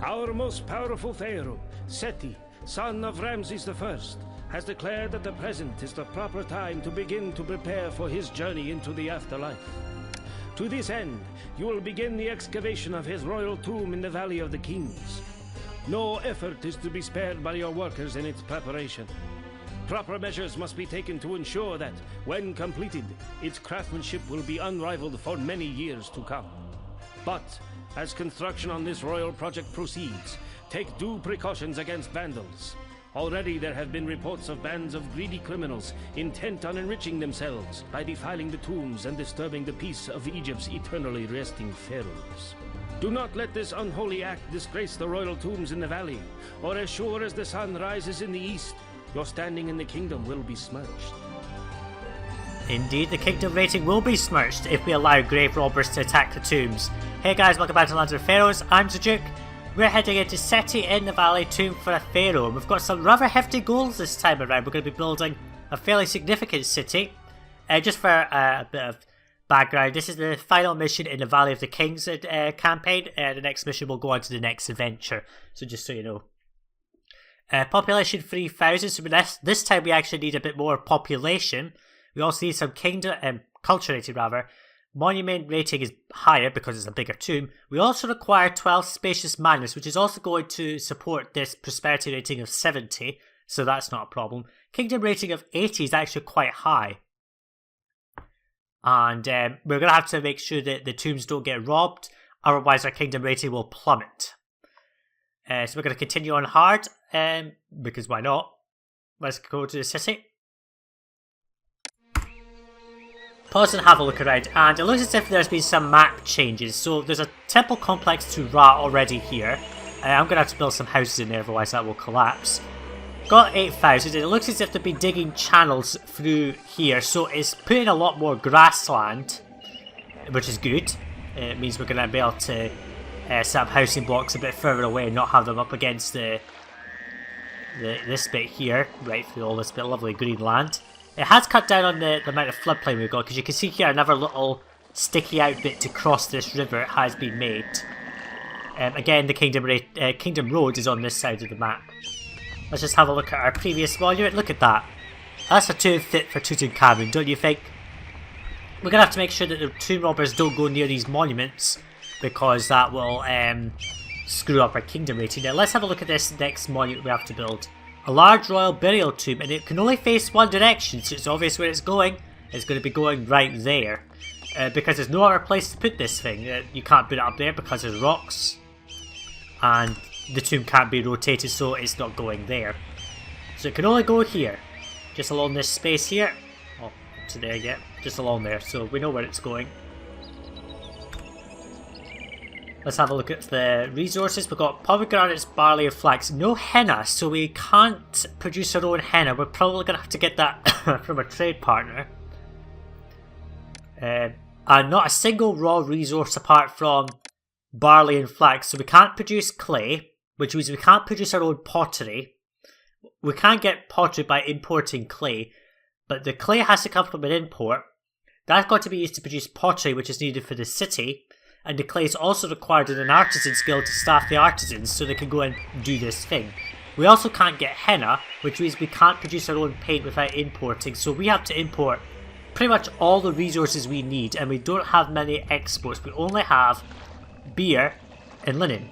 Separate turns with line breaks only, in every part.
Our most powerful Pharaoh, Seti, son of Ramses I, has declared that the present is the proper time to begin to prepare for his journey into the afterlife. To this end, you will begin the excavation of his royal tomb in the Valley of the Kings. No effort is to be spared by your workers in its preparation. Proper measures must be taken to ensure that, when completed, its craftsmanship will be unrivaled for many years to come. But, as construction on this royal project proceeds, take due precautions against vandals. Already there have been reports of bands of greedy criminals intent on enriching themselves by defiling the tombs and disturbing the peace of Egypt's eternally resting pharaohs. Do not let this unholy act disgrace the royal tombs in the valley, or as sure as the sun rises in the east, your standing in the kingdom will be smirched.
Indeed, the kingdom rating will be smirched if we allow grave robbers to attack the tombs. Hey guys, welcome back to Land of the Pharaohs. I'm Sajuuk. We're heading into Seti in the Valley tomb for a pharaoh. We've got some rather hefty goals this time around. We're going to be building a fairly significant city. Just for a bit of background, this is the final mission in the Valley of the Kings campaign. The next mission will go on to the next adventure. So just so you know. Population 3,000. So this time we actually need a bit more population. We also need some kingdom, culture rating rather. Monument rating is higher because it's a bigger tomb. We also require 12 spacious manors, which is also going to support this prosperity rating of 70, so that's not a problem. Kingdom rating of 80 is actually quite high. And we're going to have to make sure that the tombs don't get robbed, otherwise our kingdom rating will plummet. So we're going to continue on hard, because why not? Let's go to the city. Pause and have a look around, and it looks as if there's been some map changes. So there's a temple complex to Ra already here. I'm going to have to build some houses in there, otherwise that will collapse. Got 8,000, and it looks as if they've been digging channels through here, so it's putting a lot more grassland, which is good. It means we're going to be able to set up housing blocks a bit further away and not have them up against this bit here, right through all this bit of lovely green land. It has cut down on the amount of floodplain we've got, because you can see here another little sticky out bit to cross this river has been made. Again, the Kingdom Road is on this side of the map. Let's just have a look at our previous monument. Look at that. That's a tomb fit for Tutankhamun, don't you think? We're going to have to make sure that the tomb robbers don't go near these monuments, because that will screw up our kingdom rating. Now let's have a look at this next monument we have to build. A large royal burial tomb, and it can only face one direction, so it's obvious where it's going. It's going to be going right there. Because there's no other place to put this thing. You can't put it up there because there's rocks. And the tomb can't be rotated, so it's not going there. So it can only go here. Just along this space here. Oh, to there, yeah. Just along there, so we know where it's going. Let's have a look at the resources. We've got pomegranates, barley and flax. No henna, so we can't produce our own henna. We're probably going to have to get that from a trade partner. And not a single raw resource apart from barley and flax. So we can't produce clay, which means we can't produce our own pottery. We can't get pottery by importing clay, but the clay has to come from an import. That's got to be used to produce pottery, which is needed for the city. And the clay is also required in an artisan's guild to staff the artisans so they can go and do this thing. We also can't get henna, which means we can't produce our own paint without importing, so we have to import pretty much all the resources we need, and we don't have many exports. We only have beer and linen.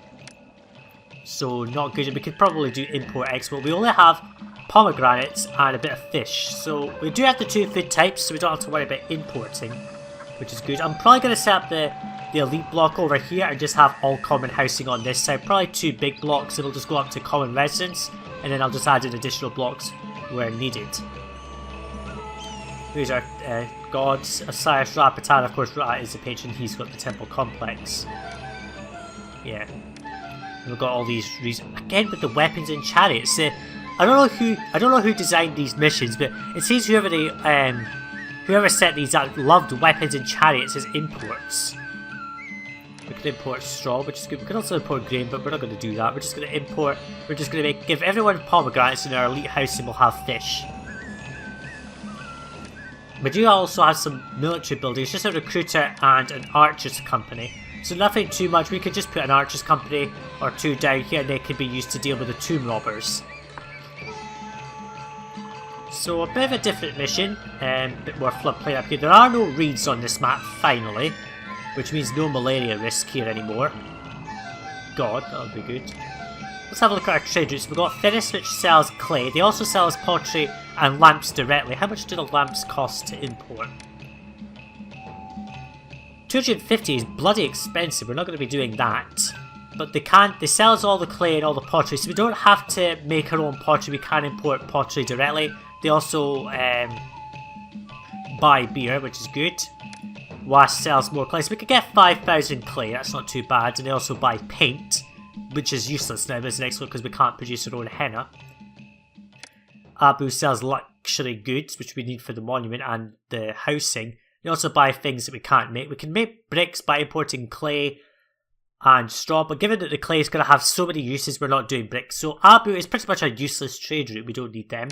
So not good. We could probably do import-export. We only have pomegranates and a bit of fish. So we do have the two food types, so we don't have to worry about importing, which is good. I'm probably going to set up the elite block over here and just have all common housing on this side. Probably 2 big blocks, and we'll just go up to common residence, and then I'll just add in additional blocks where needed. Here's our gods. Osiris, Ra, Ptah. Of course, Ra is the patron. He's got the temple complex. Yeah. And we've got all these reasons again with the weapons and chariots. I don't know who designed these missions, but it seems whoever set these up loved weapons and chariots as imports. We can import straw, which is good. We can also import grain, but we're not going to do that. We're just going to import. We're just going to give everyone pomegranates, and our elite house, and we'll have fish. We do also have some military buildings, just a recruiter and an archers company. So nothing too much, we could just put an archers company or two down here and they could be used to deal with the tomb robbers. So a bit of a different mission, a bit more floodplain up here. There are no reeds on this map, finally, which means no malaria risk here anymore. God, that would be good. Let's have a look at our trade routes. We've got Finnis, which sells clay. They also sell us pottery and lamps directly. How much do the lamps cost to import? 250 is bloody expensive. We're not going to be doing that. But they sell us all the clay and all the pottery, so we don't have to make our own pottery. We can import pottery directly. They also buy beer, which is good. Was sells more clay, so we could get 5,000 clay. That's not too bad. And they also buy paint, which is useless now, but it's excellent because we can't produce our own henna. Abu sells luxury goods, which we need for the monument and the housing. They also buy things that we can't make. We can make bricks by importing clay and straw, but given that the clay is going to have so many uses, we're not doing bricks. So Abu is pretty much a useless trade route. We don't need them.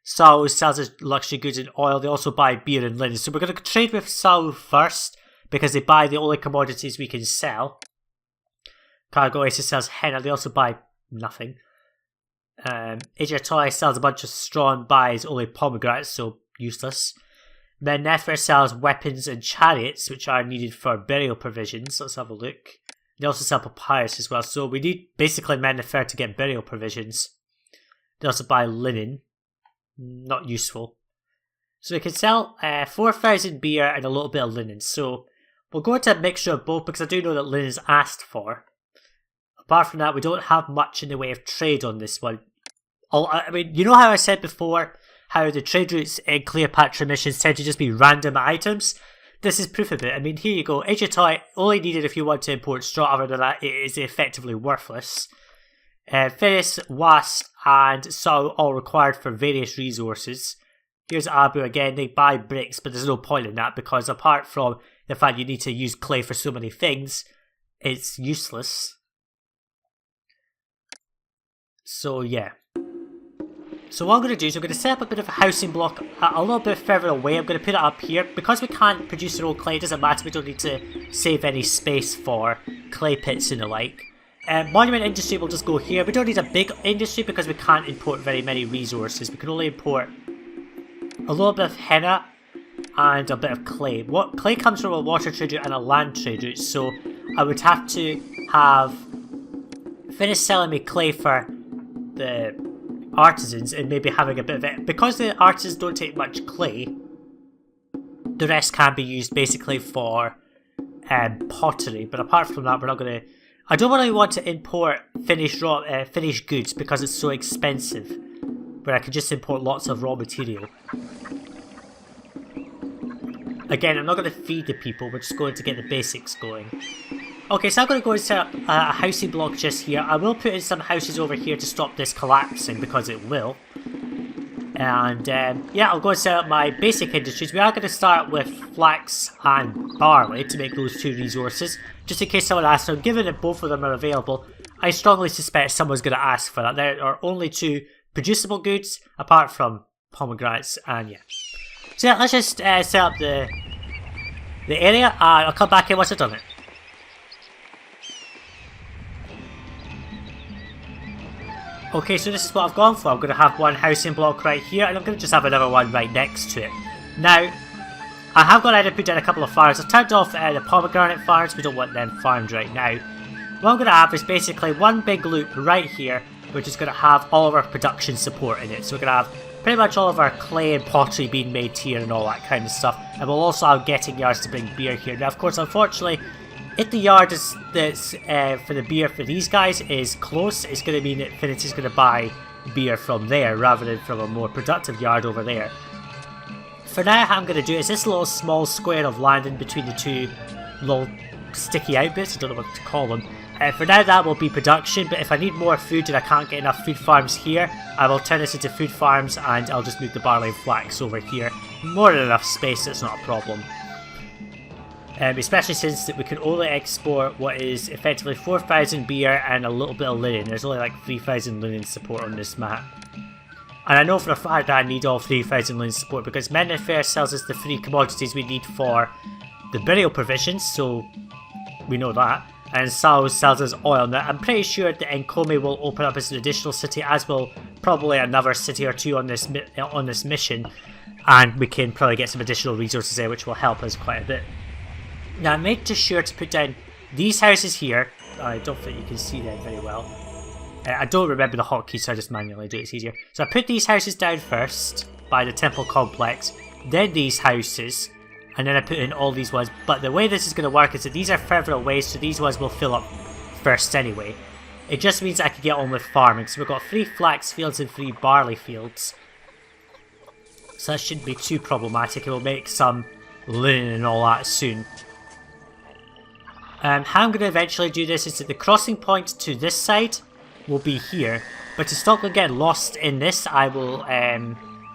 Saul sells us luxury goods and oil. They also buy beer and linen. So we're going to trade with Saul first because they buy the only commodities we can sell. Cargo Oasis sells henna. They also buy nothing. Ejatoy sells a bunch of straw and buys only pomegranates, so useless. Then Nefer sells weapons and chariots, which are needed for burial provisions. Let's have a look. They also sell papyrus as well, so we need basically Nefer to get burial provisions. They also buy linen. Not useful. So we can sell 4,000 beer and a little bit of linen. So we'll go into a mixture of both because I do know that linen is asked for. Apart from that, we don't have much in the way of trade on this one. I mean, you know how I said before how the trade routes in Cleopatra missions tend to just be random items? This is proof of it. I mean, here you go. Ejatoy only needed if you want to import straw. Other than that, it is effectively worthless. Ferris, Wasp, and Saul all required for various resources. Here's Abu again. They buy bricks, but there's no point in that because apart from the fact you need to use clay for so many things, it's useless. So yeah. So what I'm going to do is I'm going to set up a bit of a housing block a little bit further away. I'm going to put it up here. Because we can't produce our own clay, it doesn't matter. We don't need to save any space for clay pits and the like. Monument industry will just go here. We don't need a big industry because we can't import very many resources. We can only import a little bit of henna and a bit of clay. Clay comes from a water trade route and a land trade route, so I would have to have finished selling me clay for the artisans and maybe having a bit of it. Because the artisans don't take much clay, the rest can be used basically for pottery. But apart from that, we're not going to... I don't really want to import finished goods because it's so expensive, where I could just import lots of raw material. Again, I'm not going to feed the people, we're just going to get the basics going. Okay, so I'm going to go and set up a housing block just here. I will put in some houses over here to stop this collapsing because it will. And yeah, I'll go and set up my basic industries. We are going to start with flax and barley to make those two resources. Just in case someone asks, so given that both of them are available, I strongly suspect someone's going to ask for that. There are only two producible goods, apart from pomegranates, and yeah. So yeah, let's just set up the area, and I'll come back in once I've done it. Okay, so this is what I've gone for. I'm going to have one housing block right here, and I'm going to just have another one right next to it. Now, I have gone ahead and put down a couple of farms. I've turned off the pomegranate farms. We don't want them farmed right now. What I'm going to have is basically one big loop right here, which is going to have all of our production support in it. So we're going to have pretty much all of our clay and pottery being made here and all that kind of stuff. And we'll also have getting yards to bring beer here. Now, of course, unfortunately, if the yard that's for the beer for these guys is close, it's going to mean that Finity's going to buy beer from there rather than from a more productive yard over there. For now, what I'm going to do is this little small square of land in between the two little sticky out bits, I don't know what to call them. For now, that will be production, but if I need more food and I can't get enough food farms here, I will turn this into food farms and I'll just move the barley and flax over here. More than enough space, it's not a problem. Especially since that we can only export what is effectively 4,000 beer and a little bit of linen. There's only like 3,000 linen support on this map. And I know for a fact that I need all 3,000 linen support because Men Affairs sells us the 3 commodities we need for the burial provisions, so we know that. And Sao sells us oil. Now, I'm pretty sure that Nkome will open up as an additional city, as will probably another city or two on this mission. And we can probably get some additional resources there, which will help us quite a bit. Now, I made sure to put down these houses here. I don't think you can see them very well. I don't remember the hotkeys, so I just manually do it. It's easier. So I put these houses down first by the temple complex, then these houses, and then I put in all these ones. But the way this is going to work is that these are further away, so these ones will fill up first anyway. It just means I can get on with farming. So we've got 3 flax fields and 3 barley fields. So that shouldn't be too problematic. It will make some linen and all that soon. How I'm going to eventually do this is that the crossing point to this side will be here. But to stop them getting lost in this, I will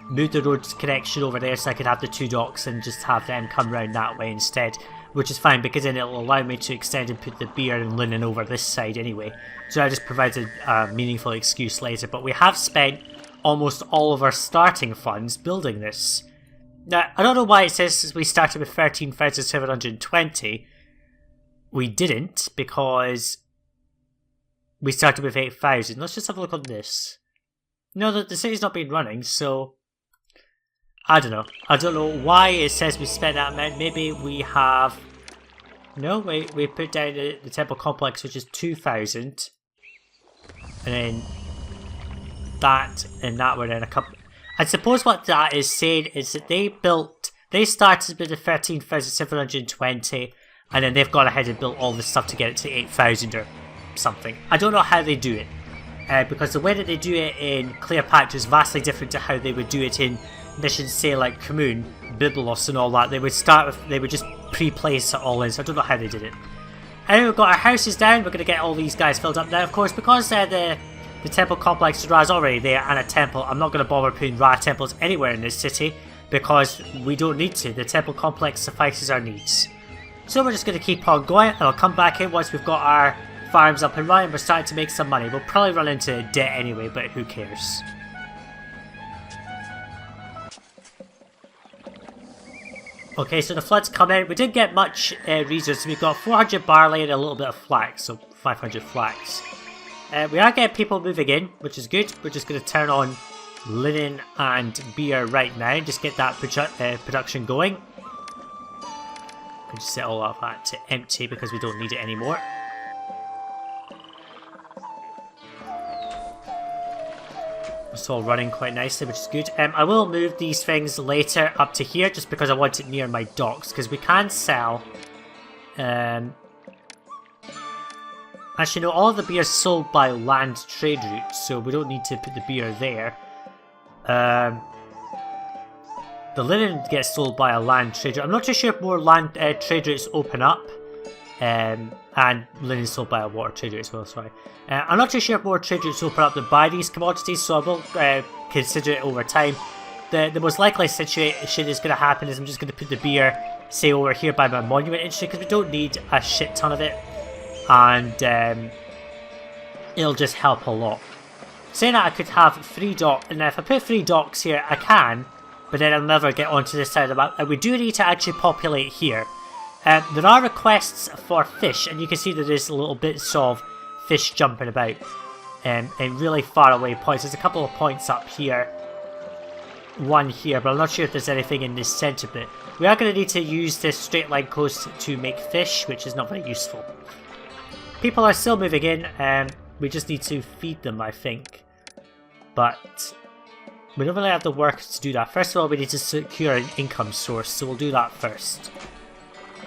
move the road connection over there so I can have the 2 docks and just have them come round that way instead. Which is fine because then it will allow me to extend and put the beer and linen over this side anyway. So I just provided a meaningful excuse later. But we have spent almost all of our starting funds building this. Now, I don't know why it says we started with 13,720. We didn't, because we started with 8,000. Let's just have a look on this. No, the city's not been running, so I don't know. I don't know why it says we spent that amount. Maybe we have... No, we put down the temple complex, which is 2,000. And then that and that were then a couple... I suppose what that is saying is that they started with the 13,720, and then they've gone ahead and built all this stuff to get it to 8,000 or something. I don't know how they do it, because the way that they do it in Cleopatra is vastly different to how they would do it in missions, say like Kamun, Byblos and all that. They would just pre-place it all in, so I don't know how they did it. Anyway, we've got our houses down. We're going to get all these guys filled up now. Of course, because the temple complex to Ra is already there and a temple, I'm not going to bother putting Ra temples anywhere in this city because we don't need to. The temple complex suffices our needs. So we're just going to keep on going, and I'll come back in once we've got our farms up and running. We're starting to make some money. We'll probably run into debt anyway, but who cares? Okay, so the flood's come in. We didn't get much resources. We've got 400 barley and a little bit of flax, so 500 flax. We are getting people moving in, which is good. We're just going to turn on linen and beer right now, just get that production going. We just set all of that to empty because we don't need it anymore. It's all running quite nicely, which is good. I will move these things later up to here just because I want it near my docks, because we can sell... Actually, no, all of the beer is sold by land trade routes, so we don't need to put the beer there. The linen gets sold by a land trade route. I'm not too sure if more land trade routes open up. And linen is sold by a water trade route as well, sorry. I'm not too sure if more trade routes open up to buy these commodities, so I will consider it over time. The most likely situation is going to happen is I'm just going to put the beer, say, over here by my monument industry, because we don't need a shit ton of it. And it'll just help a lot. Saying that, I could have 3 docks, and if I put 3 docks here, I can, but then I'll never get onto this side of the map. And we do need to actually populate here. There are requests for fish, and you can see that there's little bits of fish jumping about in really far away points. There's a couple of points up here, one here, but I'm not sure if there's anything in this centre bit. We are going to need to use this straight line coast to make fish, which is not very useful. People are still moving in, we just need to feed them, I think. But we don't really have the work to do that. First of all, we need to secure an income source, so we'll do that first.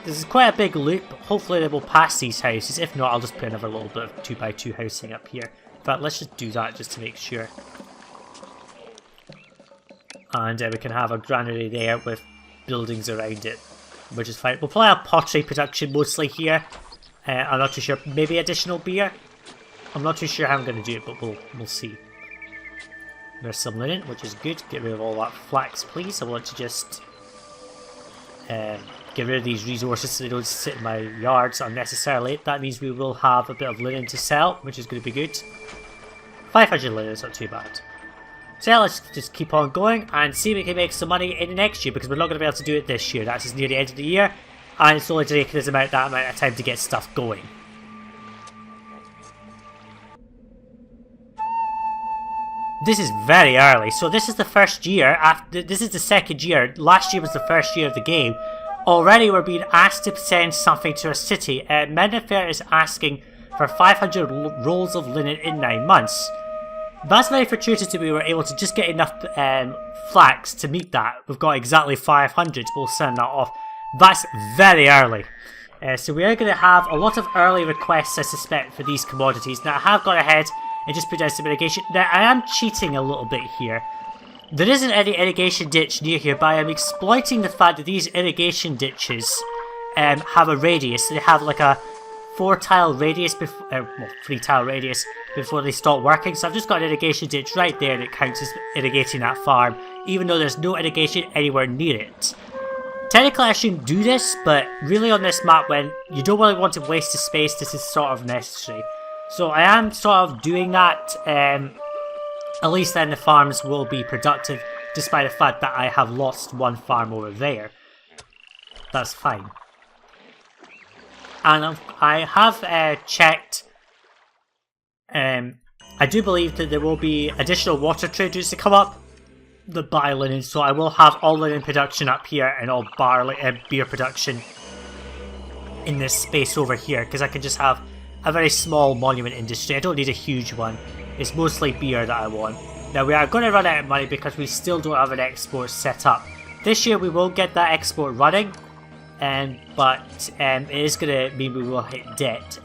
This is quite a big loop. Hopefully they will pass these houses. If not, I'll just put another little bit of 2x2 housing up here. In fact, let's just do that just to make sure. And we can have a granary there with buildings around it, which is fine. We'll probably have pottery production mostly here. I'm not too sure. Maybe additional beer? I'm not too sure how I'm going to do it, but we'll see. There's some linen, which is good. Get rid of all that flax, please. I want to just... get rid of these resources so they don't sit in my yards unnecessarily. That means we will have a bit of linen to sell, which is going to be good. 500 linen is not too bad. So yeah, let's just keep on going and see if we can make some money in the next year, because we're not going to be able to do it this year. That's just near the end of the year, and it's only taking us that amount of time to get stuff going. This is very early, so this is the first year, this is the second year, last year was the first year of the game. Already we're being asked to send something to a city. Mennefer is asking for 500 rolls of linen in 9 months. That's very fortuitous that we were able to just get enough flax to meet that. We've got exactly 500, we'll send that off. That's very early. So we are going to have a lot of early requests, I suspect, for these commodities. Now I have gone ahead and just put down some irrigation. Now I am cheating a little bit here. There isn't any irrigation ditch near here, but I am exploiting the fact that these irrigation ditches have a radius. They have like a 4-tile radius, 3-tile radius before they stop working. So I've just got an irrigation ditch right there that counts as irrigating that farm, even though there's no irrigation anywhere near it. Technically I shouldn't do this, but really on this map, when you don't really want to waste the space, this is sort of necessary. So I am sort of doing that. At least then the farms will be productive, despite the fact that I have lost one farm over there. That's fine. And I have checked. I do believe that there will be additional water trade routes to come up, the buy linen, so I will have all linen production up here and all beer production in this space over here, because I can just have a very small monument industry. I don't need a huge one. It's mostly beer that I want. Now we are going to run out of money because we still don't have an export set up. This year we will get that export running, but it is going to mean we will hit debt.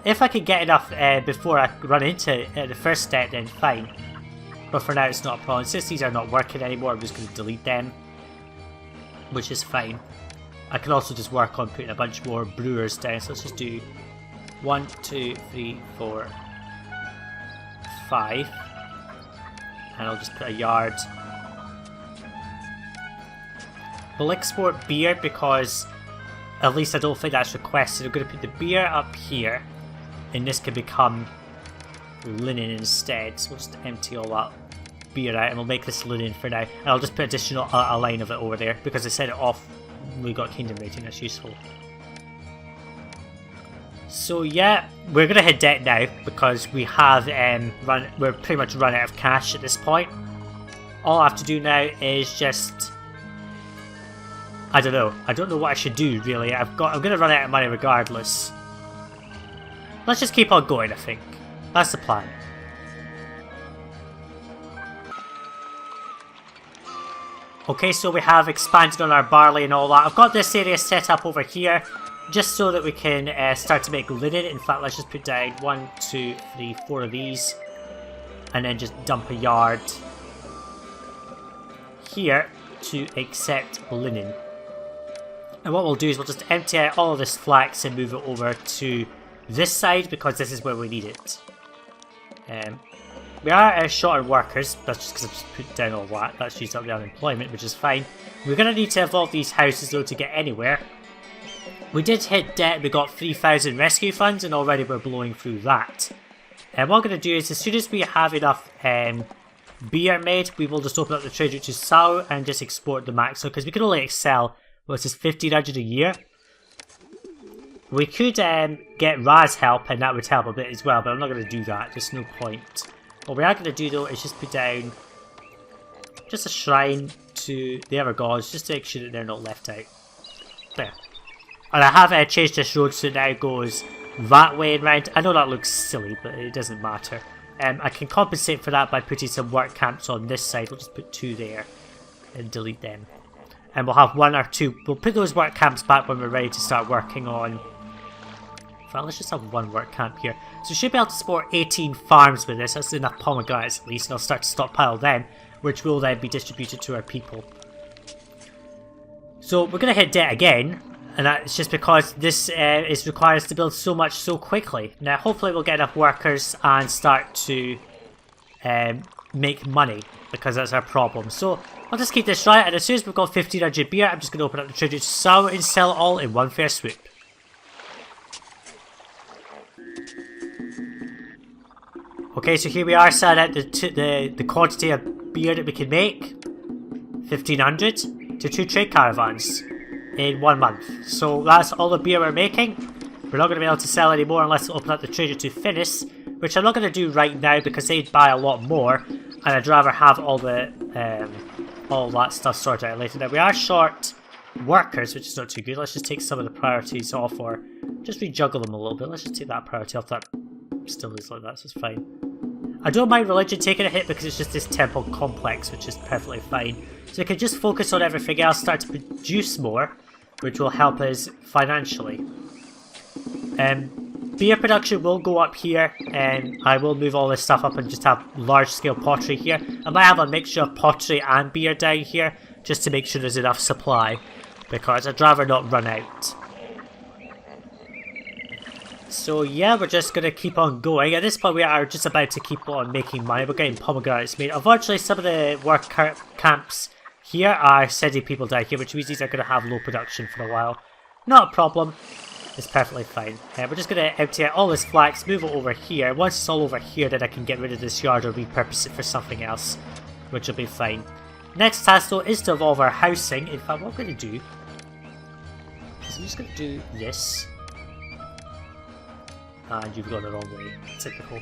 If I can get enough before I run into the first debt, then fine. But for now it's not a problem. Since these are not working anymore, I'm just going to delete them, which is fine. I can also just work on putting a bunch more brewers down, so let's just do 1, 2, 3, 4, 5, and I'll just put a yard. We'll export beer because at least I don't think that's requested. I'm going to put the beer up here, and this can become linen instead. So we'll just empty all that beer out, and we'll make this linen for now. And I'll just put additional a line of it over there because I set it off. We got kingdom rating. That's useful. So yeah, we're gonna hit debt now because we have we're pretty much run out of cash at this point. All I have to do now is just, I don't know what I should do really. I'm gonna run out of money regardless. Let's just keep on going, I think. That's the plan. Okay, so we have expanded on our barley and all that. I've got this area set up over here, just so that we can start to make linen. In fact, let's just put down 1, 2, 3, 4 of these, and then just dump a yard here to accept linen. And what we'll do is we'll just empty out all of this flax and move it over to this side because this is where we need it. We are short on workers, that's just because I've just put down all that. That's used up the unemployment, which is fine. We're going to need to evolve these houses though to get anywhere. We did hit debt, we got 3,000 rescue funds, and already we're blowing through that. And what I'm going to do is, as soon as we have enough beer made, we will just open up the trade route to Sajuuk and just export the max. So, because we can only excel, what's this, 1,500 a year? We could get Raz help, and that would help a bit as well, but I'm not going to do that, there's no point. What we are going to do though is just put down just a shrine to the other gods, just to make sure that they're not left out. There. And I have changed this road so it now goes that way and round. I know that looks silly, but it doesn't matter. I can compensate for that by putting some work camps on this side. We'll just put 2 there and delete them. And we'll have 1 or 2. We'll put those work camps back when we're ready to start working on. In fact, let's just have 1 work camp here. So we should be able to support 18 farms with this. That's enough pomegranates at least, and I'll start to stockpile them, which will then be distributed to our people. So we're going to hit debt again. And that's just because this requires us to build so much so quickly. Now hopefully we'll get enough workers and start to make money, because that's our problem. So I'll just keep this right, and as soon as we've got 1,500 beer, I'm just going to open up the trade route to Sajuuk and sell it all in one fair swoop. Okay, so here we are selling out the quantity of beer that we can make, 1,500, to 2 trade caravans in 1 month. So that's all the beer we're making. We're not going to be able to sell any more unless we open up the trader to Finis, which I'm not going to do right now because they'd buy a lot more, and I'd rather have all the all that stuff sorted out later. Now we are short workers, which is not too good. Let's just take some of the priorities off, or just rejuggle them a little bit. Let's just take that priority off. That still is like that, so it's fine. I don't mind religion taking a hit because it's just this temple complex, which is perfectly fine. So we can just focus on everything else, start to produce more, which will help us financially. Beer production will go up here, and I will move all this stuff up and just have large scale pottery here. I might have a mixture of pottery and beer down here, just to make sure there's enough supply, because I'd rather not run out. So yeah, we're just going to keep on going. At this point we are just about to keep on making money. We're getting pomegranates made. Unfortunately, some of the work camps here are sending people down here, which means these are going to have low production for a while. Not a problem. It's perfectly fine. We're just going to empty out all this flax, move it over here. Once it's all over here, then I can get rid of this yard or repurpose it for something else, which will be fine. Next task though is to evolve our housing. In fact, what I'm going to do is I'm just going to do this. And you've gone the wrong way. Typical.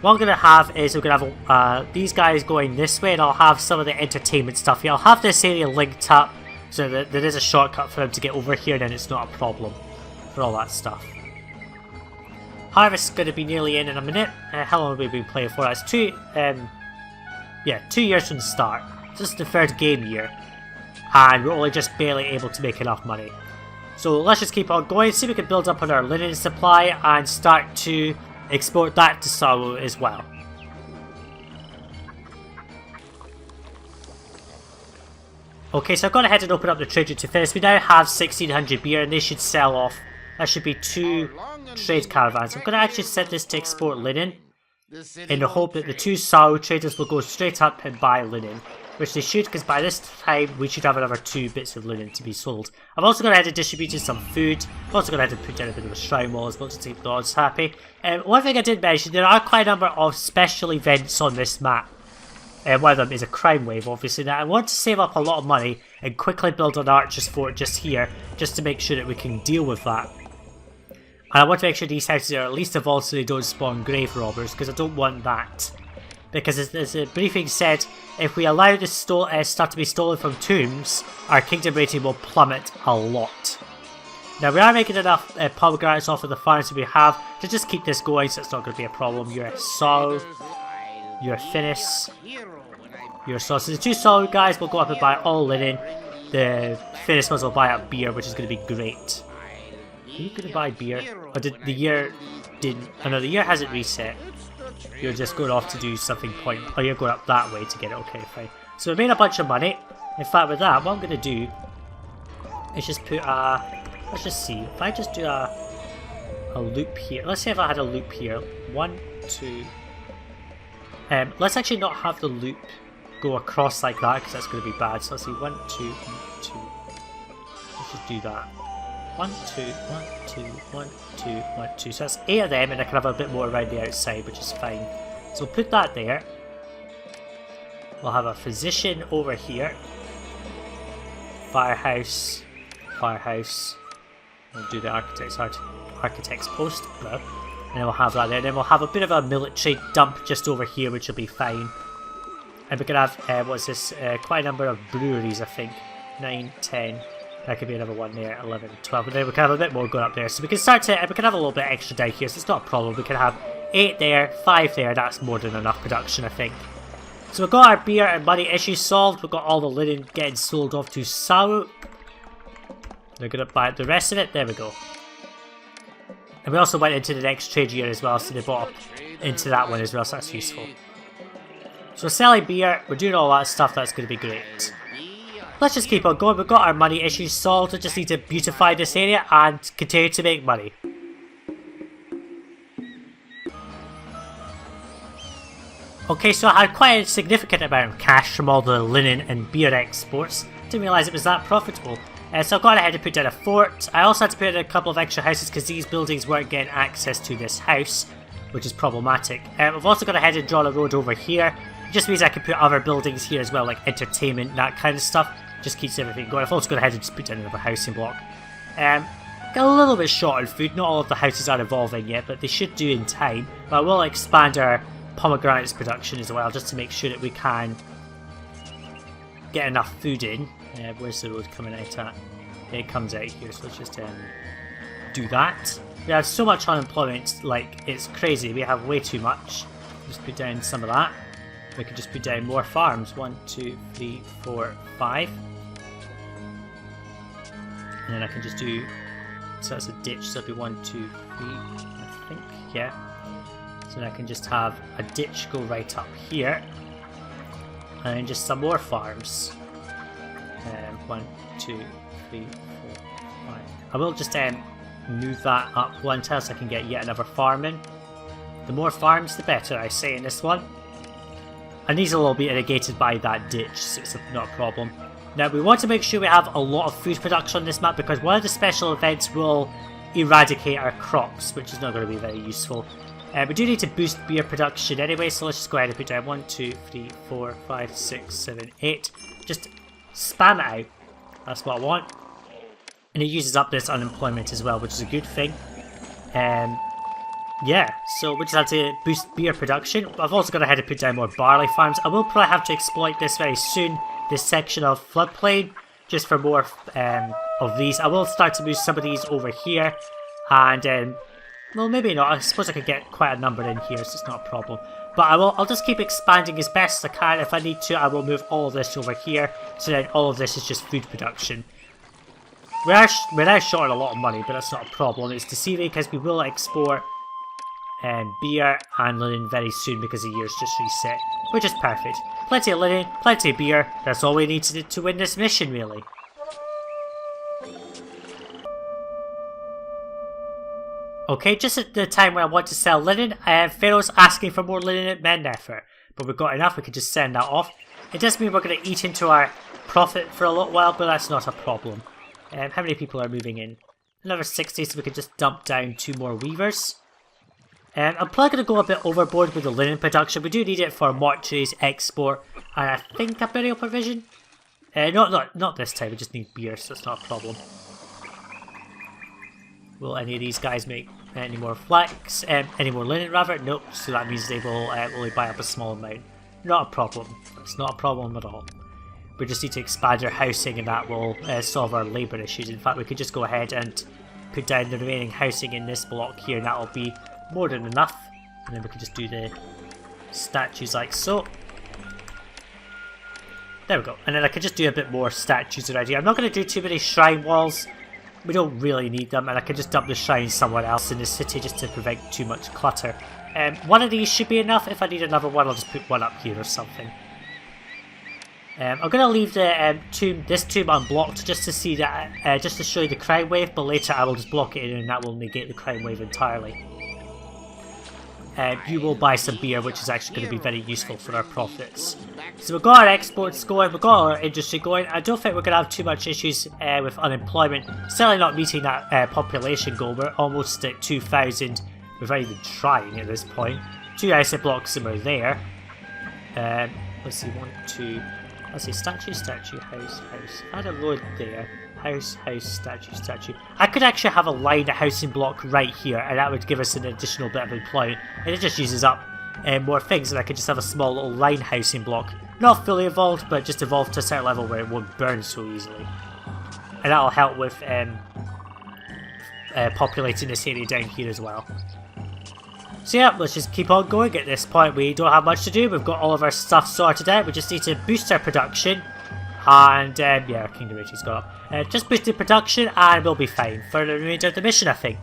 What I'm going to have is we're going to have these guys going this way, and I'll have some of the entertainment stuff here. I'll have this area linked up so that there is a shortcut for them to get over here, then it's not a problem for all that stuff. Harvest's going to be nearly in a minute. How long have we been playing for? That's 2 years from the start. This is the 3rd game year, and we're only just barely able to make enough money. So let's just keep on going, see if we can build up on our linen supply and start to export that to Sajuuk as well. Okay, so I've gone ahead and opened up the trade route to Finis. We now have 1,600 beer, and they should sell off. That should be 2 trade caravans. I'm going to actually set this to export linen, in the hope that the 2 Sajuuk traders will go straight up and buy linen. Which they should, because by this time we should have another 2 bits of linen to be sold. I've also gone ahead and distributed some food. I've also gone ahead and put down a bit of a shrine wall as well to keep the odds happy. One thing I did mention, there are quite a number of special events on this map. One of them is a crime wave, obviously. Now I want to save up a lot of money and quickly build an archer's fort just here, just to make sure that we can deal with that. And I want to make sure these houses are at least evolved so they don't spawn grave robbers, because I don't want that. Because as the briefing said, if we allow this stuff to be stolen from tombs, our kingdom rating will plummet a lot. Now we are making enough pomegranates off of the farms that we have to just keep this going, so it's not going to be a problem. You're a Sajuuk, you're a Finis, you're a Sajuuk. So the 2 Sajuuk guys will go up and buy all linen. The Finis ones will buy up beer, which is going to be great. Are you going to buy beer? Or did the year didn't? Oh no, the year hasn't reset. You're just going off to do something Oh, you're going up that way to get it. Okay, fine. So we made a bunch of money. In fact, with that, what I'm going to do is just put let's just see. If I just do a loop here. Let's say if I had a loop here. 1, 2. Let's actually not have the loop go across like that, because that's going to be bad. So let's see. 1, 2, 1, 2. Let's just do that. 1, 2, 1, 2, 1, 2, 1, 2. So that's 8 of them, and I can have a bit more around the outside, which is fine. So we'll put that there. We'll have a physician over here. Firehouse. Firehouse. We'll do the architect's post. And then we'll have that there. And then we'll have a bit of a military dump just over here, which will be fine. And we can have, what's this? Quite a number of breweries, I think. 9, 10. That could be another one there, 11, 12, and then we can have a bit more going up there. So we can start to, we can have a little bit extra down here, so it's not a problem. We can have 8 there, 5 there, that's more than enough production, I think. So we've got our beer and money issues solved. We've got all the linen getting sold off to Sajuuk. They're going to buy the rest of it, there we go. And we also went into the next trade year as well, so they bought up into that one as well, so that's useful. So selling beer, we're doing all that stuff, that's going to be great. Let's just keep on going. We've got our money issues solved. We just need to beautify this area and continue to make money. Okay, so I had quite a significant amount of cash from all the linen and beer exports. Didn't realise it was that profitable. So I've gone ahead and put down a fort. I also had to put in a couple of extra houses because these buildings weren't getting access to this house, which is problematic. I've also gone ahead and drawn a road over here, Just means I can put other buildings here as well, like entertainment, that kind of stuff. Just keeps everything going. I've also gone ahead and just put down another housing block. Got a little bit short on food. Not all of the houses are evolving yet, but they should do in time. But I will expand our pomegranates production as well, just to make sure that we can get enough food in. Where's the road coming out at? It comes out here, so let's just do that. We have so much unemployment, like, it's crazy. We have way too much. Just put down some of that. We could just put down more farms. 1, 2, 3, 4, 5. And then I can just do... So that's a ditch, so it'll be 1, 2, 3, I think, yeah. So then I can just have a ditch go right up here. And then just some more farms. 1, 2, 3, 4, 5. I will just move that up one time so I can get yet another farm in. The more farms, the better, I say in this one. And these will all be irrigated by that ditch, so it's not a problem. Now, we want to make sure we have a lot of food production on this map because one of the special events will eradicate our crops, which is not going to be very useful. We do need to boost beer production anyway, so let's just go ahead and put down 1, 2, 3, 4, 5, 6, 7, 8. Just spam it out. That's what I want. And it uses up this unemployment as well, which is a good thing. Yeah, so we just have to boost beer production. I've also gone ahead and put down more barley farms. I will probably have to exploit this very soon, this section of floodplain, just for more of these. I will start to move some of these over here, and well, maybe not. I suppose I could get quite a number in here, so it's not a problem. But I'll just keep expanding as best as I can. If I need to, I will move all of this over here, so then all of this is just food production. We're now short on a lot of money, but that's not a problem. It's to see because we will export beer and linen very soon because the year's just reset, which is perfect. Plenty of linen, plenty of beer. That's all we need to win this mission, really. Okay, just at the time when I want to sell linen, Pharaoh's asking for more linen at Mennefer, but we've got enough. We can just send that off. It does mean we're going to eat into our profit for a little while, but that's not a problem. How many people are moving in? Another 60, so we can just dump down 2 more weavers. I'm probably going to go a bit overboard with the linen production. We do need it for mortuaries, export, and I think a burial provision. Not this time, we just need beer, so it's not a problem. Will any of these guys make any more flax? Any more linen rather? Nope, so that means they will only buy up a small amount. Not a problem. It's not a problem at all. We just need to expand our housing and that will solve our labour issues. In fact, we could just go ahead and put down the remaining housing in this block here and that will be more than enough. And then we can just do the statues like so. There we go. And then I can just do a bit more statues around here. I'm not going to do too many shrine walls. We don't really need them, and I can just dump the shrine somewhere else in the city just to prevent too much clutter. One of these should be enough. If I need another one, I'll just put one up here or something. I'm going to leave the this tomb unblocked just to see that, just to show you the crime wave, but later I will just block it in and that will negate the crime wave entirely. You will buy some beer, which is actually going to be very useful for our profits. So we've got our exports going, we've got our industry going. I don't think we're going to have too much issues with unemployment. Certainly not meeting that population goal. We're almost at 2,000 without even trying at this point. 2 ice blocks and we're there. Let's see, 1, 2... Let's see, statue, house. Add a load there. House, statue. I could actually have a line housing block right here, and that would give us an additional bit of employment. And it just uses up more things, and I could just have a small little line housing block. Not fully evolved, but just evolved to a certain level where it won't burn so easily. And that'll help with populating this area down here as well. So yeah, let's just keep on going. At this point, we don't have much to do. We've got all of our stuff sorted out. We just need to boost our production. And yeah, our kingdom rating's gone up. Just boost the production and we'll be fine for the remainder of the mission, I think.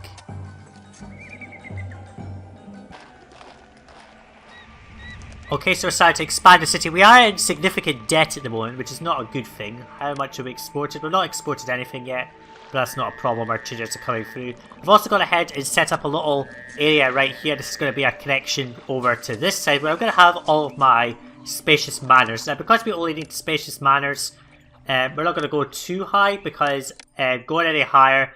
Okay, so we're starting to expand the city. We are in significant debt at the moment, which is not a good thing. How much have we exported? We've not exported anything yet, but that's not a problem. Our traders are coming through. We've also gone ahead and set up a little area right here. This is going to be our connection over to this side, where I'm going to have all of my spacious manors. Now, because we only need spacious manors, we're not going to go too high, because going any higher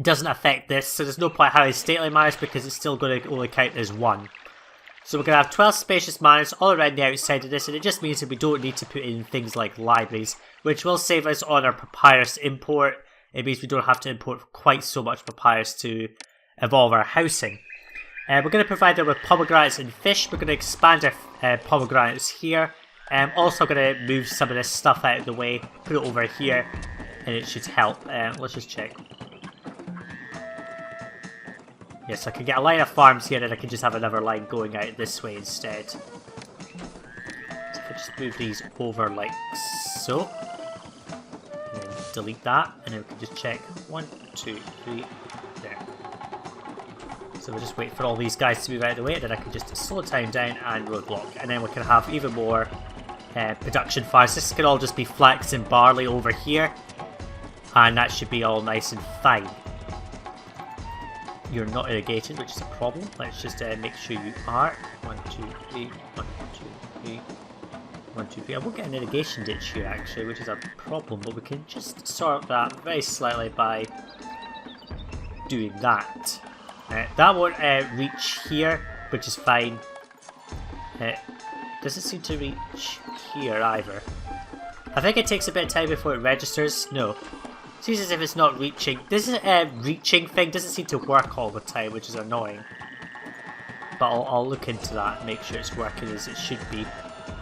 doesn't affect this. So there's no point having stately manors, because it's still going to only count as 1. So we're going to have 12 spacious manors all around the outside of this, and it just means that we don't need to put in things like libraries, which will save us on our papyrus import. It means we don't have to import quite so much papyrus to evolve our housing. We're going to provide them with pomegranates and fish. We're going to expand our pomegranates here. Also going to move some of this stuff out of the way, put it over here, and it should help. Let's just check. Yes, I can get a line of farms here, and I can just have another line going out this way instead. So if I just move these over like so, and then delete that, and then we can just check 1, 2, 3, there. So we'll just wait for all these guys to move out of the way, and then I can just slow time down and roadblock, and then we can have even more production farms. This can all just be flax and barley over here, and that should be all nice and fine. You're not irrigated, which is a problem. Let's just make sure you are. 1, 2, 3, 1, 2, 3, 1, 2, 3. I won't get an irrigation ditch here actually, which is a problem, but we can just sort that very slightly by doing that. That won't reach here, which is fine. Doesn't seem to reach here either. I think it takes a bit of time before it registers. No. Seems as if it's not reaching. This reaching thing doesn't seem to work all the time, which is annoying. But I'll look into that and make sure it's working as it should be.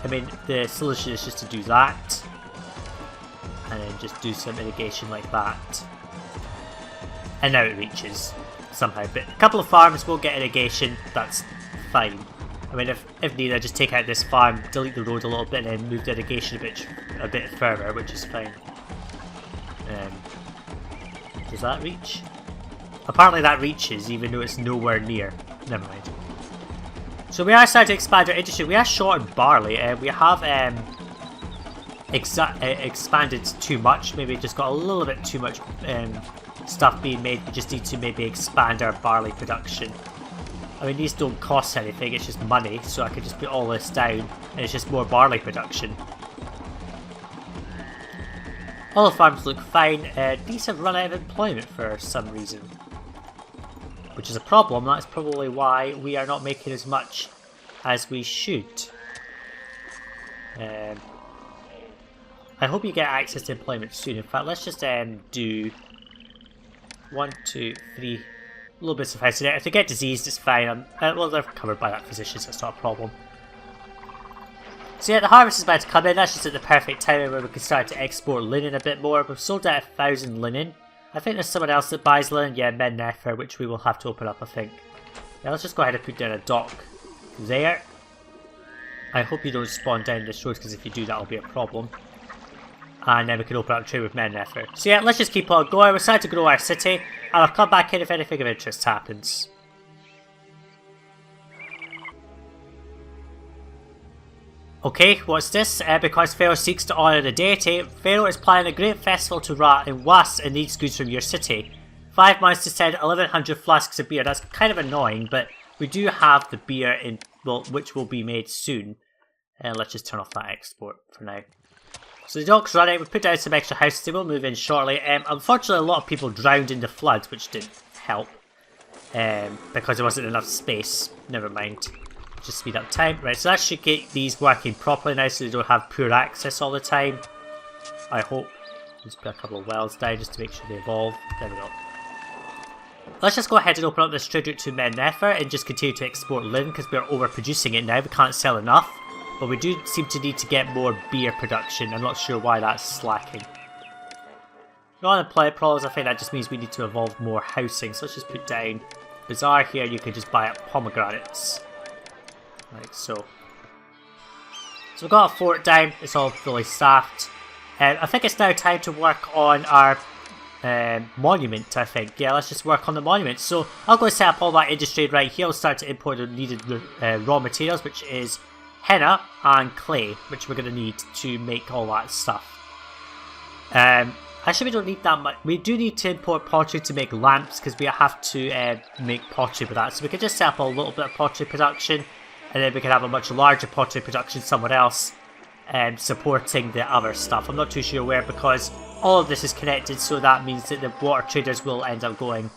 I mean, the solution is just to do that. And then just do some irrigation like that. And now it reaches somehow. But a couple of farms will get irrigation, that's fine. I mean, if needed, I just take out this farm, delete the road a little bit, and then move the irrigation a bit further, which is fine. Does that reach? Apparently that reaches, even though it's nowhere near. Never mind. So we are starting to expand our industry. We are short on barley. We have expanded too much. Maybe just got a little bit too much stuff being made. We just need to maybe expand our barley production. I mean, these don't cost anything. It's just money. So I can just put all this down, and it's just more barley production. All the farms look fine. These have run out of employment for some reason, which is a problem. That's probably why we are not making as much as we should. I hope you get access to employment soon. In fact, let's just do 1, 2, 3 little bits of housing. If they get diseased, it's fine. Well, they're covered by that physician, so it's not a problem. So yeah, the harvest is about to come in. That's just at the perfect timing where we can start to export linen a bit more. We've sold out 1,000 linen. I think there's someone else that buys linen. Yeah, Men-Nefer, which we will have to open up, I think. Yeah, let's just go ahead and put down a dock there. I hope you don't spawn down this road, because if you do, that'll be a problem. And then we can open up trade with Men-Nefer. So yeah, let's just keep on going. We're starting to grow our city, and I'll come back in if anything of interest happens. Okay, what's this? Because Pharaoh seeks to honour the deity, Pharaoh is planning a great festival to Ra in Was and needs goods from your city. 5 months to send 1,100 flasks of beer. That's kind of annoying, but we do have the beer in, well, which will be made soon. Let's just turn off that export for now. So the dock's running. We put down some extra houses. They will move in shortly. Unfortunately, a lot of people drowned in the flood, which didn't help because there wasn't enough space. Never mind. Just speed up time. Right, so that should get these working properly now so they don't have poor access all the time. I hope. Just put a couple of wells down just to make sure they evolve. There we go. Let's just go ahead and open up this trade route to Men-Nefer and just continue to export linen because we're overproducing it now. We can't sell enough. But we do seem to need to get more beer production. I'm not sure why that's slacking. No unemployment problems. I think that just means we need to evolve more housing. So let's just put down Bazaar here. You can just buy up pomegranates. Like so. So we've got a fort down, it's all fully staffed. I think it's now time to work on our monument, I think. Yeah, let's just work on the monument. So I'll go and set up all that industry right here. I'll start to import the needed raw materials, which is henna and clay, which we're going to need to make all that stuff. Actually, we don't need that much. We do need to import pottery to make lamps, because we have to make pottery with that. So we can just set up a little bit of pottery production. And then we can have a much larger pottery production somewhere else supporting the other stuff. I'm not too sure where because all of this is connected, so that means that the water traders will end up going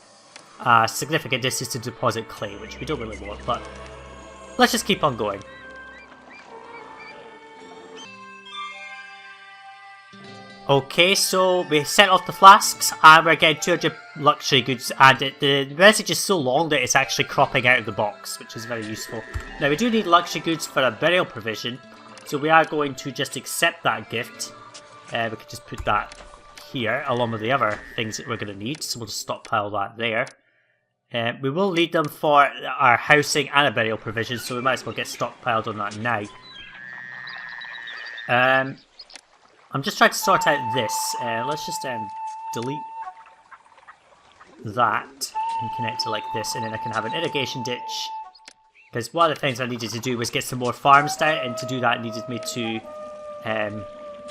a significant distance to deposit clay, which we don't really want, but let's just keep on going. Okay, so we set off the flasks and we're getting 200 luxury goods, and the message is so long that it's actually cropping out of the box, which is very useful. Now we do need luxury goods for a burial provision, so we are going to just accept that gift. We could just put that here along with the other things that we're going to need, so we'll just stockpile that there. We will need them for our housing and a burial provision, so we might as well get stockpiled on that now. I'm just trying to sort out this. Let's just delete that and connect it like this, and then I can have an irrigation ditch. Because one of the things I needed to do was get some more farms down, and to do that needed me to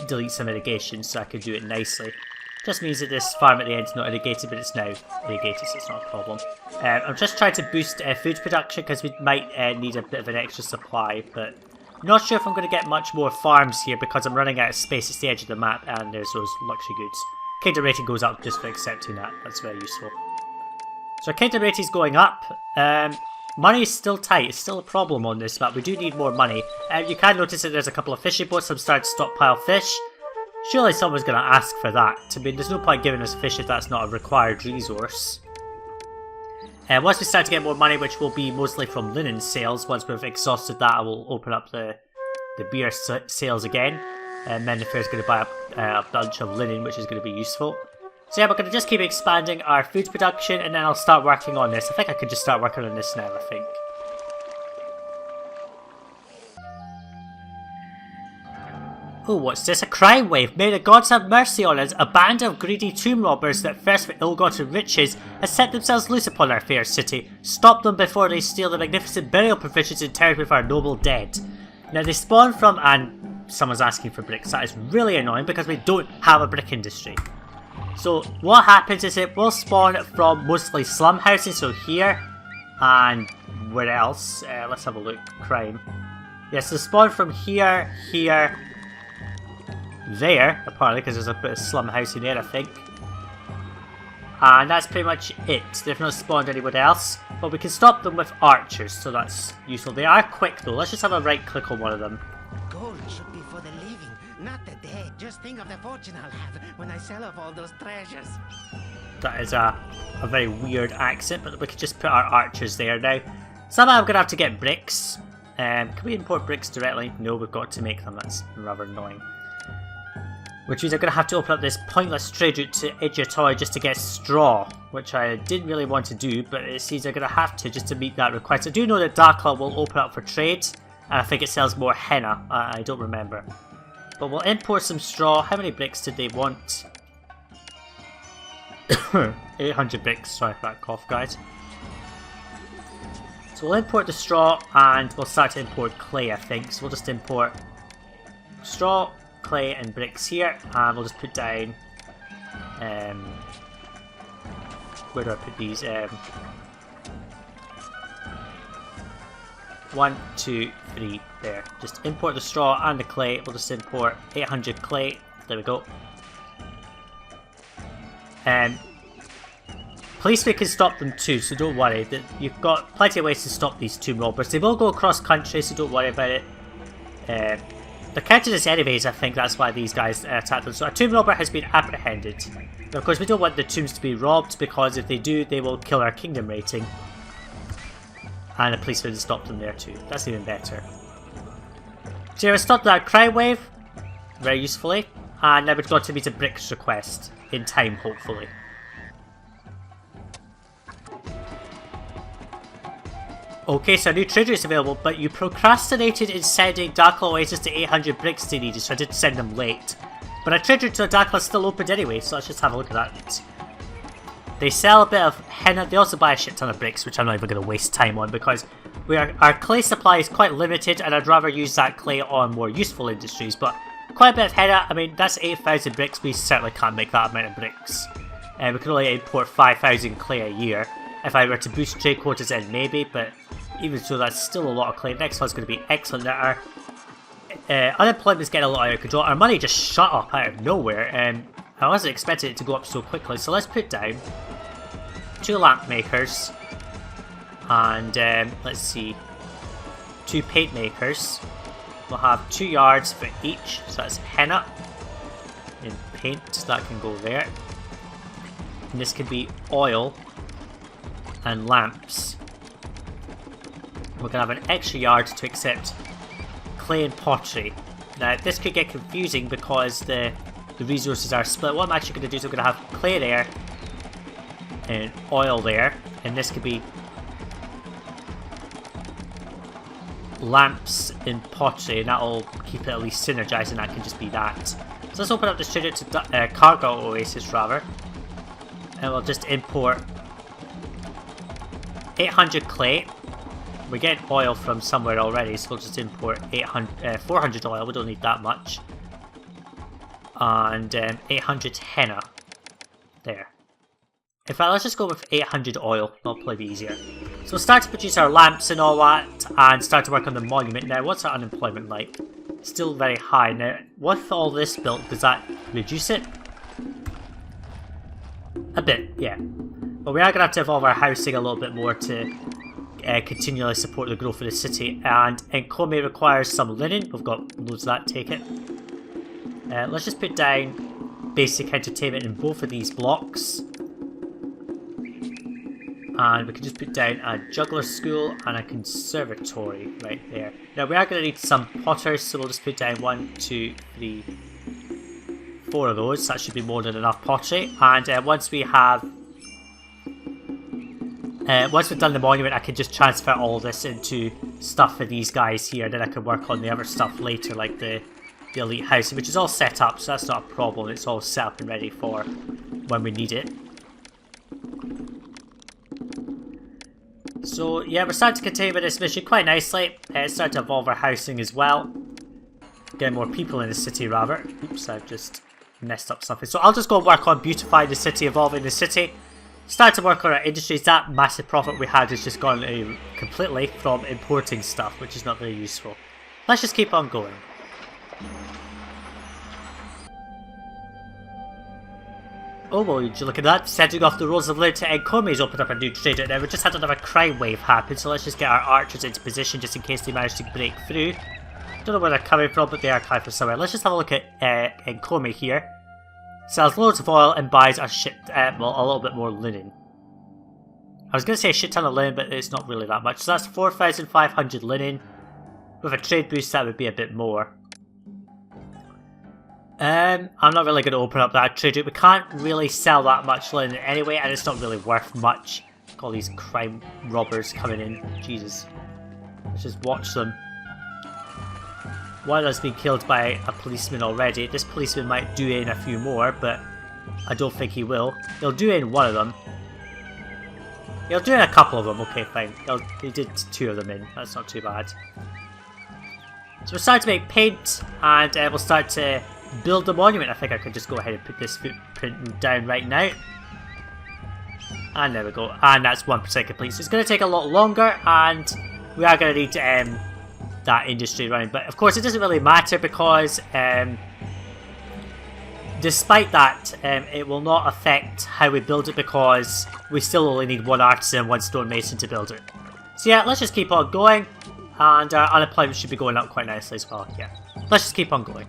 delete some irrigation so I could do it nicely. Just means that this farm at the end is not irrigated, but it's now irrigated, so it's not a problem. I'm just trying to boost food production because we might need a bit of an extra supply, but not sure if I'm going to get much more farms here because I'm running out of space. It's the edge of the map and there's those luxury goods. Kingdom rating goes up just for accepting that. That's very useful. So our kingdom rating is going up. Money is still tight. It's still a problem on this map. We do need more money. You can notice that there's a couple of fishing boats. I'm starting to stockpile fish. Surely someone's going to ask for that. I mean, there's no point giving us fish if that's not a required resource. Once we start to get more money, which will be mostly from linen sales, once we've exhausted that, I will open up the beer sales again. And then the fair's going to buy a bunch of linen, which is going to be useful. So yeah, we're going to just keep expanding our food production, and then I'll start working on this. I think I could just start working on this now, I think. Oh, what's this? A crime wave. May the gods have mercy on us. A band of greedy tomb robbers that thirst for ill-gotten riches has set themselves loose upon our fair city. Stop them before they steal the magnificent burial provisions interred with our noble dead. Now they spawn from, and someone's asking for bricks. That is really annoying because we don't have a brick industry. So what happens is it will spawn from mostly slum housing, so here, and where else? Let's have a look. Crime. Yes, so spawn from here, here, there, apparently, because there's a bit of slum housing there, I think. And that's pretty much it. They've not spawned anywhere else, but we can stop them with archers, so that's useful. They are quick though. Let's just have a right click on one of them.
Gold should be for the living, not the dead. Just think of the fortune I'll have when I sell off all those treasures.
That is a very weird accent, but we could just put our archers there now. Somehow I'm going to have to get bricks. Can we import bricks directly? No, we've got to make them. That's rather annoying. Which means I'm going to have to open up this pointless trade route to Idjatoy just to get straw, which I didn't really want to do, but it seems I'm going to have to just to meet that request. I do know that Dakla will open up for trade, and I think it sells more henna. I don't remember. But we'll import some straw. How many bricks did they want? 800 bricks. Sorry for that cough, guys. So we'll import the straw, and we'll start to import clay, I think. So we'll just import straw, clay and bricks here, and we'll just put down where do I put these? 1, 2, 3 there. Just import the straw and the clay. We'll just import 800 clay. There we go. Police, we can stop them too, so don't worry. You've got plenty of ways to stop these tomb robbers. They will go across country, so don't worry about it. They're counted as enemies, I think that's why these guys attacked them. So a tomb robber has been apprehended. Now, of course, we don't want the tombs to be robbed, because if they do, they will kill our kingdom rating. And the police will stop them there too. That's even better. So we stopped that crime wave, very usefully. And now we've got to meet a bricks request, in time, hopefully. Okay, so a new trade route is available, but you procrastinated in sending Dakla Oasis to 800 bricks they needed, so I did send them late. But a trade route to Dakla is still opened anyway, so let's just have a look at that. They sell a bit of henna, they also buy a shit ton of bricks, which I'm not even going to waste time on, because our clay supply is quite limited, and I'd rather use that clay on more useful industries. But quite a bit of henna, I mean, that's 8,000 bricks, we certainly can't make that amount of bricks. We can only import 5,000 clay a year. If I were to boost trade quotas in, maybe, but even so, that's still a lot of clay. Next one's going to be excellent. Our unemployment's getting a lot out of control. Our money just shut up out of nowhere. I wasn't expecting it to go up so quickly. So let's put down 2 lamp makers. And let's see. 2 paint makers. We'll have 2 yards for each, so that's henna in paint, so that can go there. And this can be oil and lamps. We're going to have an extra yard to accept clay and pottery. Now this could get confusing because the resources are split. What I'm actually going to do is I'm going to have clay there and oil there, and this could be lamps in pottery, and that'll keep it at least synergized, and that can just be that. So let's open up this trader to Cargo Oasis rather, and we'll just import 800 clay. We're getting oil from somewhere already, so we'll just import 400 oil. We don't need that much, and 800 henna there. In fact, let's just go with 800 oil. That'll probably be easier. So we'll start to produce our lamps and all that, and start to work on the monument. Now, what's our unemployment like? Still very high. Now, with all this built, does that reduce it? A bit, yeah. But we are going to have to evolve our housing a little bit more to continually support the growth of the city. And Nkome requires some linen. We've got loads of that, take it. Let's just put down basic entertainment in both of these blocks. And we can just put down a juggler school and a conservatory right there. Now we are going to need some potters, so we'll just put down 1, 2, 3, 4 of those. That should be more than enough pottery. And once we've done the monument, I can just transfer all this into stuff for these guys here. Then I can work on the other stuff later, like the elite house, which is all set up, so that's not a problem. It's all set up and ready for when we need it. So yeah, we're starting to continue with this mission quite nicely. Starting to evolve our housing as well. Getting more people in the city rather. Oops, I've just messed up something. So I'll just go and work on beautifying the city, evolving the city. Start to work on our industries. That massive profit we had has just gone completely from importing stuff, which is not very useful. Let's just keep on going. Oh well, would you look at that? Setting off the roads of Lid to Nkome's opened up a new trader. Now we just had another crime wave happen, so let's just get our archers into position just in case they manage to break through. Don't know where they're coming from, but they are coming from somewhere. Let's just have a look at Nkome here. Sells loads of oil and buys a a little bit more linen. I was going to say a shit ton of linen, but it's not really that much. So that's 4,500 linen. With a trade boost, that would be a bit more. I'm not really going to open up that trade route. We can't really sell that much linen anyway, and it's not really worth much. Look at all these crime robbers coming in. Jesus. Let's just watch them. One has been killed by a policeman already. This policeman might do in a few more, but I don't think he will. He'll do in one of them. He'll do in a couple of them. Okay, fine. He did 2 of them in. That's not too bad. So we're starting to make paint, and we'll start to build the monument. I think I could just go ahead and put this footprint down right now. And there we go. And that's 1% complete. So it's going to take a lot longer, and we are going to need that industry running. But of course it doesn't really matter because despite that, it will not affect how we build it because we still only need 1 artisan and 1 stonemason to build it. So yeah, let's just keep on going, and our unemployment should be going up quite nicely as well. Yeah, let's just keep on going.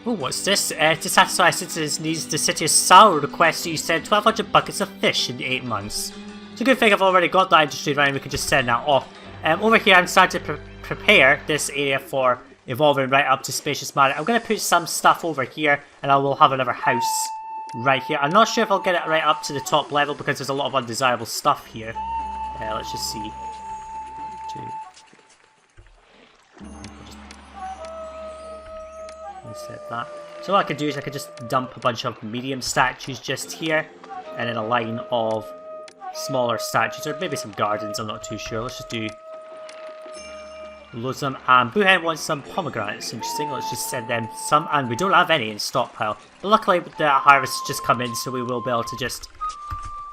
Oh, what's this? To satisfy citizens' needs, the city of Sao requests you send 1,200 buckets of fish in 8 months. It's a good thing I've already got that industry running, we can just send that off. Over here I'm starting to prepare this area for evolving right up to Spacious Manor. I'm going to put some stuff over here, and I will have another house right here. I'm not sure if I'll get it right up to the top level because there's a lot of undesirable stuff here. Let's just see. 2. Set that. So what I could do is I could just dump a bunch of medium statues just here, and then a line of smaller statues, or maybe some gardens, I'm not too sure. Let's just do loads of them. And Buhen wants some pomegranates, interesting. Let's just send them some, and we don't have any in stockpile. But luckily the harvest has just come in, so we will be able to just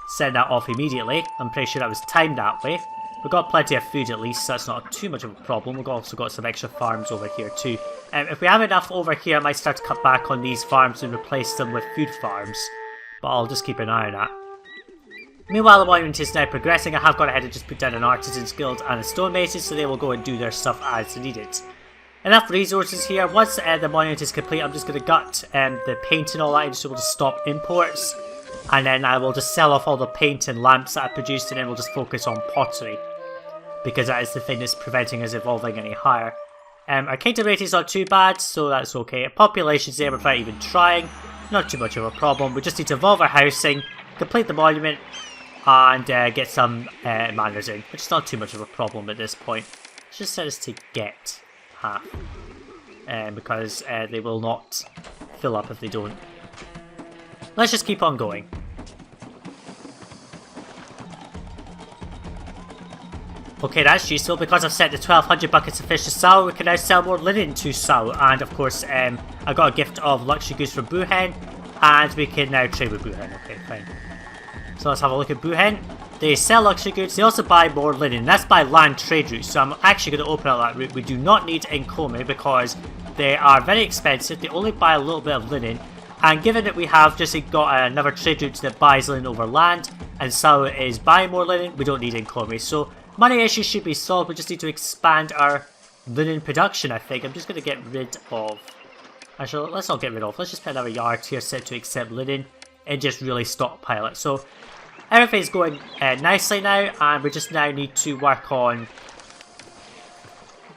send that off immediately. I'm pretty sure that was timed that way. We've got plenty of food at least, so that's not too much of a problem. We've also got some extra farms over here too. If we have enough over here, I might start to cut back on these farms and replace them with food farms. But I'll just keep an eye on that. Meanwhile, the monument is now progressing. I have gone ahead and just put down an artisan's guild and a stonemason, so they will go and do their stuff as needed. Enough resources here. Once the monument is complete, I'm just going to gut the paint and all that, just able to stop imports. And then I will just sell off all the paint and lamps that I produced, and then we'll just focus on pottery, because that is the thing that's preventing us evolving any higher. Our kingdom rating is not too bad, so that's okay. Population's there without even trying. Not too much of a problem. We just need to evolve our housing, complete the monument, and get some manners in, which is not too much of a problem at this point. Let's just set us to get half, because they will not fill up if they don't. Let's just keep on going. Okay, that's useful. Because I've set the 1200 buckets of fish to Sao, we can now sell more linen to Sao. And of course, I got a gift of luxury goods from Buhen, and we can now trade with Buhen. Okay, fine. So let's have a look at Buhen. They sell luxury goods, they also buy more linen. That's by land trade route, so I'm actually going to open up that route. We do not need Nkomi because they are very expensive. They only buy a little bit of linen. And given that we have just got another trade route that buys linen over land, and Sao is buying more linen, we don't need Nkomi. So money issues should be solved. We just need to expand our linen production, I think. I'm just going to get rid of... Actually, let's not get rid of. Let's just put another yard here set to accept linen and just really stockpile it. So everything's going nicely now, and we just now need to work on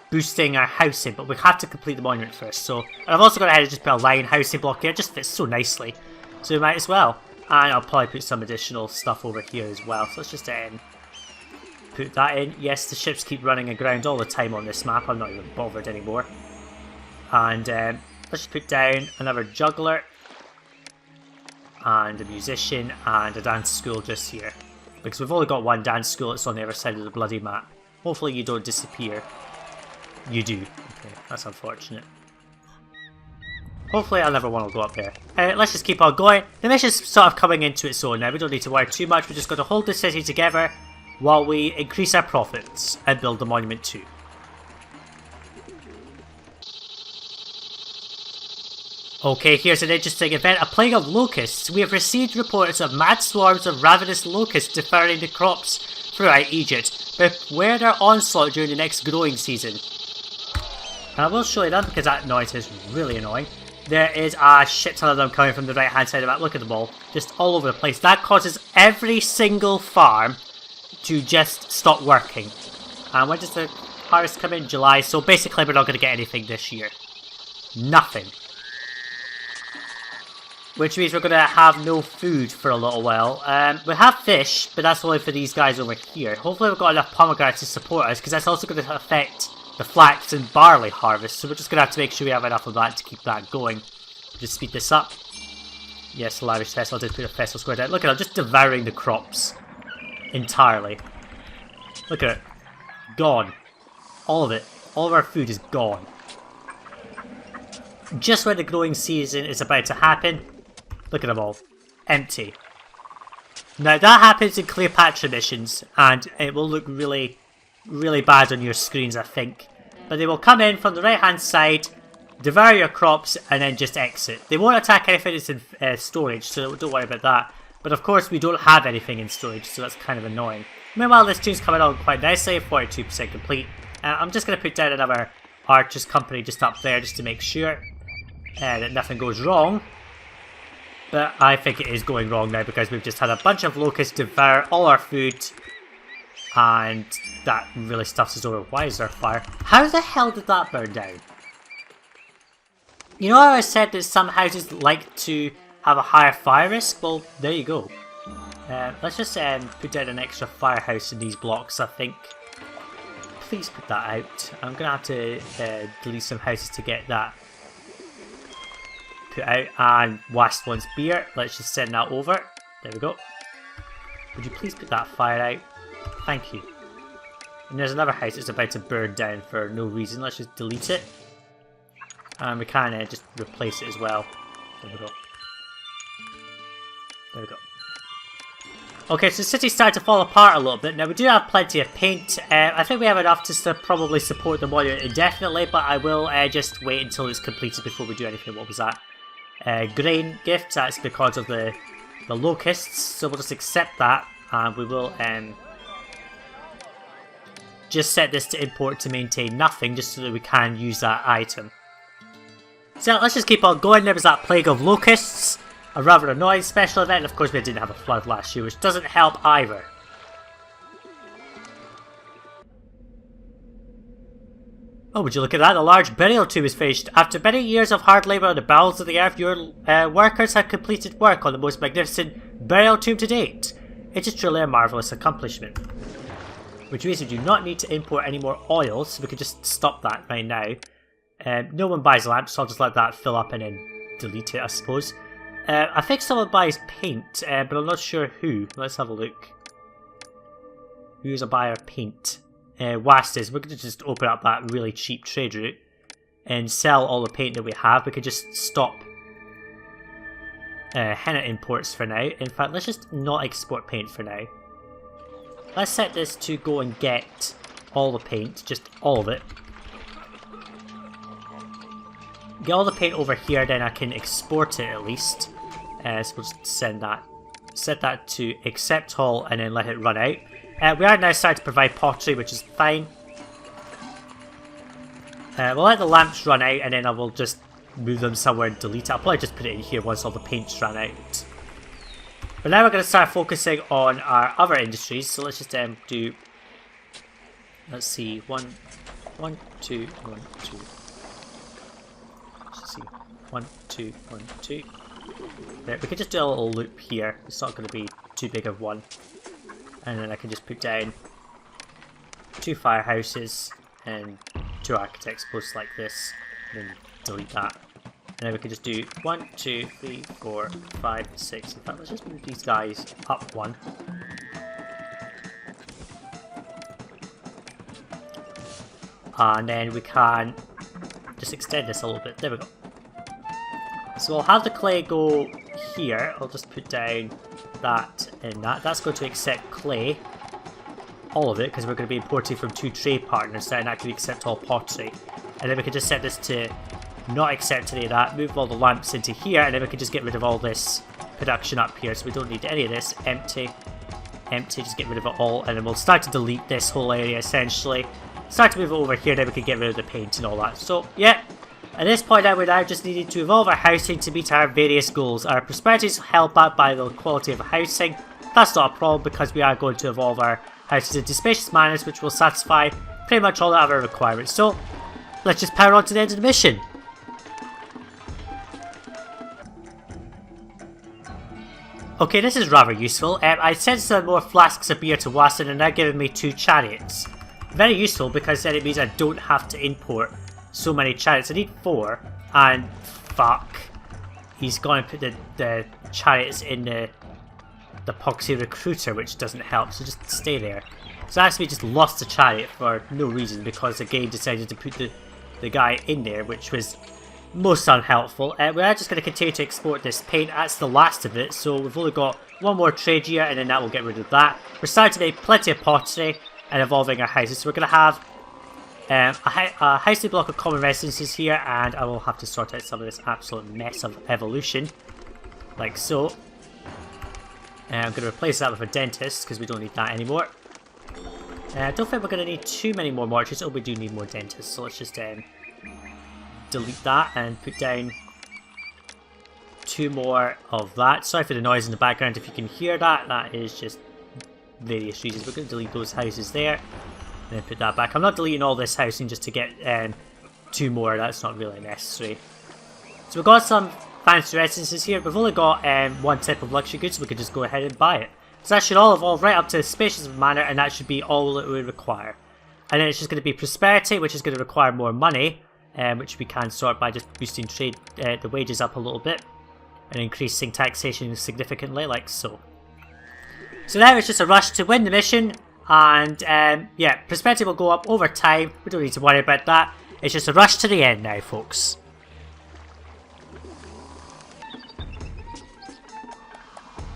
boosting our housing, but we have to complete the monument first. So, and I've also gone ahead and just put a line housing block here. It just fits so nicely, so we might as well. And I'll probably put some additional stuff over here as well. So let's just put that in. Yes, the ships keep running aground all the time on this map. I'm not even bothered anymore. And let's just put down another juggler and a musician and a dance school just here, because we've only got one dance school. It's on the other side of the bloody map. Hopefully you don't disappear. You do. Okay, that's unfortunate. Hopefully another one will go up there. Let's just keep on going. The mission's sort of coming into its own now. We don't need to worry too much. We're just going to hold the city together while we increase our profits and build the monument too. Okay, here's an interesting event. A plague of locusts. We have received reports of mad swarms of ravenous locusts devouring the crops throughout Egypt. Beware their onslaught during the next growing season. And I will show you that because that noise is really annoying. There is a shit ton of them coming from the right hand side of the map. Look at them all. Just all over the place. That causes every single farm to just stop working. And when does the harvest come in? July. So basically we're not going to get anything this year. Nothing. Which means we're going to have no food for a little while. We have fish, but that's only for these guys over here. Hopefully we've got enough pomegranates to support us, because that's also going to affect the flax and barley harvest. So we're just going to have to make sure we have enough of that to keep that going. Just speed this up. Yes, lavish festival. I did put a festival square down. Look at it, I'm just devouring the crops entirely. Look at it. Gone. All of it. All of our food is gone. Just when the growing season is about to happen, look at them all. Empty. Now that happens in Cleopatra missions, and it will look really, really bad on your screens, I think. But they will come in from the right hand side, devour your crops, and then just exit. They won't attack anything that's in storage, so don't worry about that. But of course we don't have anything in storage, so that's kind of annoying. Meanwhile, this tune's coming on quite nicely, 42% complete. I'm just going to put down another archer's company just up there, just to make sure that nothing goes wrong. But I think it is going wrong now, because we've just had a bunch of locusts devour all our food, and that really stuffs us over. Why is there fire? How the hell did that burn down? You know how I said that some houses like to have a higher fire risk? Well, there you go. Let's just put down an extra firehouse in these blocks, I think. Please put that out. I'm going to have to delete some houses to get that put out. And Wast wants beer. Let's just send that over. There we go. Would you please put that fire out? Thank you. And there's another house that's about to burn down for no reason. Let's just delete it. And we can just replace it as well. There we go. There we go. Okay, so the city's starting to fall apart a little bit. Now, we do have plenty of paint. I think we have enough to probably support the monument indefinitely, but I will just wait until it's completed before we do anything. What was that? Grain gift. That's because of the locusts, so we'll just accept that. And we will just set this to import to maintain nothing, just so that we can use that item. So let's just keep on going. There was that plague of locusts, a rather annoying special event. Of course, we didn't have a flood last year, which doesn't help either. Oh, would you look at that? A large burial tomb is finished. After many years of hard labour on the bowels of the earth, your workers have completed work on the most magnificent burial tomb to date. It is truly a marvellous accomplishment. Which means we do not need to import any more oil, so we can just stop that right now. No one buys lamps, so I'll just let that fill up and then delete it, I suppose. I think someone buys paint, but I'm not sure who. Let's have a look. Who's a buyer of paint? Wastas. We're going to just open up that really cheap trade route and sell all the paint that we have. We could just stop henna imports for now. In fact, let's just not export paint for now. Let's set this to go and get all the paint, just all of it. Get all the paint over here, then I can export it at least. So we'll just send that. Set that to accept all and then let it run out. We are now starting to provide pottery, which is fine. We'll let the lamps run out and then I will just move them somewhere and delete it. I'll probably just put it in here once all the paint's run out. But now we're going to start focusing on our other industries. So let's just do, let's see, 1, 2, 1, 2. Let's see, 1, 2, 1, 2. There, we can just do a little loop here. It's not going to be too big of one. And then I can just put down 2 firehouses and 2 architects posts like this. And then delete that. And then we can just do 1, 2, 3, 4, 5, 6. In fact, let's just move these guys up 1. And then we can just extend this a little bit. There we go. So I'll have the clay go here. I'll just put down that and that. That's going to accept clay. All of it, because we're going to be importing from 2 trade partners that actually accept all pottery. And then we can just set this to not accept any of that, move all the lamps into here, and then we can just get rid of all this production up here, so we don't need any of this. Empty, empty, just get rid of it all, and then we'll start to delete this whole area essentially. Start to move it over here, then we can get rid of the paint and all that. So yeah, at this point now we're now just needing to evolve our housing to meet our various goals. Our prosperity is held back by the quality of housing. That's not a problem because we are going to evolve our houses into spacious manners which will satisfy pretty much all the other requirements. So let's just power on to the end of the mission. Okay, this is rather useful. I sent some more flasks of beer to Wasson and they're giving me 2 chariots. Very useful because then it means I don't have to import so many chariots. I need 4, and fuck, he's going to put the chariots in the poxy recruiter, which doesn't help, so just stay there. So I actually just lost the chariot for no reason because the game decided to put the guy in there, which was most unhelpful. We are just going to continue to export this paint. That's the last of it, so we've only got 1 more trade year and then that will get rid of that. We're starting to make plenty of pottery and evolving our houses, so we're going to have a housing block of common residences here, and I will have to sort out some of this absolute mess of evolution, like so. I'm going to replace that with a dentist because we don't need that anymore. I don't think we're going to need too many more mortuaries. Oh, we do need more dentists, so let's just delete that and put down 2 more of that. Sorry for the noise in the background if you can hear that. That is just various reasons. We're going to delete those houses there and then put that back. I'm not deleting all this housing just to get 2 more. That's not really necessary. So we've got some fancy residences here. We've only got 1 type of luxury goods, so we could just go ahead and buy it. So that should all evolve right up to spacious manor, and that should be all that we require. And then it's just going to be prosperity, which is going to require more money, which we can sort by just boosting trade, the wages up a little bit, and increasing taxation significantly, like so. So now it's just a rush to win the mission, and yeah, prosperity will go up over time. We don't need to worry about that. It's just a rush to the end now, folks.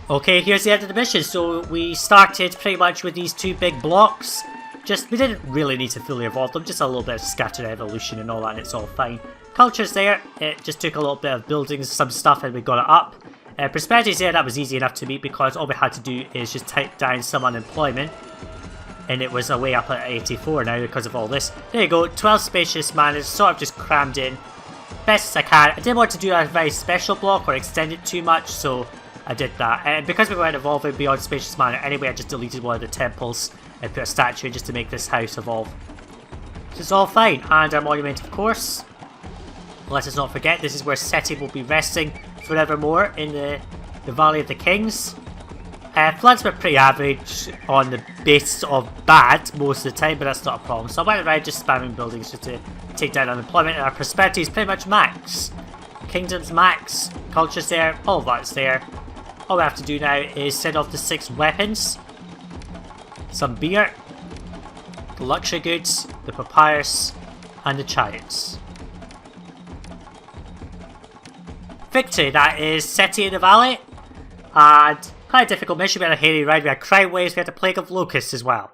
Okay, here's the end of the mission. So we started pretty much with these 2 big blocks. We didn't really need to fully evolve them, just a little bit of scattered evolution and all that, and it's all fine. Culture's there, it just took a little bit of building some stuff and we got it up. Prosperity's there, that was easy enough to meet because all we had to do is just type down some unemployment. And it was away up at 84 now because of all this. There you go, 12 spacious manors, sort of just crammed in. Best as I can. I didn't want to do a very special block or extend it too much, so I did that. And because we weren't evolving beyond spacious manor anyway, I just deleted one of the temples and put a statue in just to make this house evolve. So it's all fine. And our monument, of course. Let us not forget, this is where Seti will be resting forevermore in the Valley of the Kings. Floods were pretty average on the basis of bad most of the time, but that's not a problem. So I went around just spamming buildings just to take down unemployment, and our prosperity is pretty much max. Kingdom's max, culture's there, all of that's there. All we have to do now is send off the 6 weapons, some beer, the luxury goods, the papyrus, and the chariots. Victory, that is Seti in the Valley, and quite a difficult mission. We had a hairy ride, we had crime waves, we had a plague of locusts as well.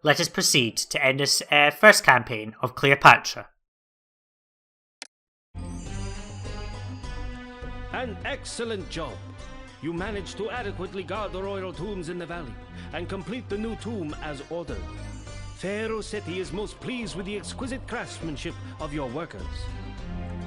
Let us proceed to end this first campaign of Cleopatra.
An excellent job. You managed to adequately guard the royal tombs in the valley and complete the new tomb as ordered. Pharaoh Seti is most pleased with the exquisite craftsmanship of your workers.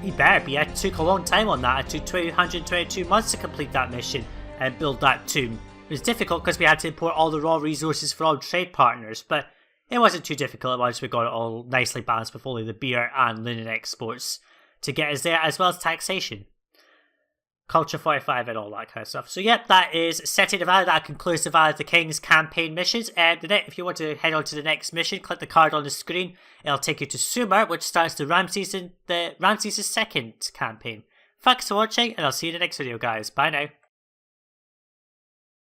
He better be. It took a long time on that. It took 222 months to complete that mission and build that tomb. It was difficult because we had to import all the raw resources from trade partners, but it wasn't too difficult once we got it all nicely balanced with only the beer and linen exports to get us there, as well as taxation. Culture 45 and all that kind of stuff. So yep, that is Seti the Valley. That concludes the Valley of the Kings campaign missions. And if you want to head on to the next mission, click the card on the screen. It'll take you to Sumer, which starts the Ramses' second campaign. Thanks for watching, and I'll see you in the next video, guys. Bye now.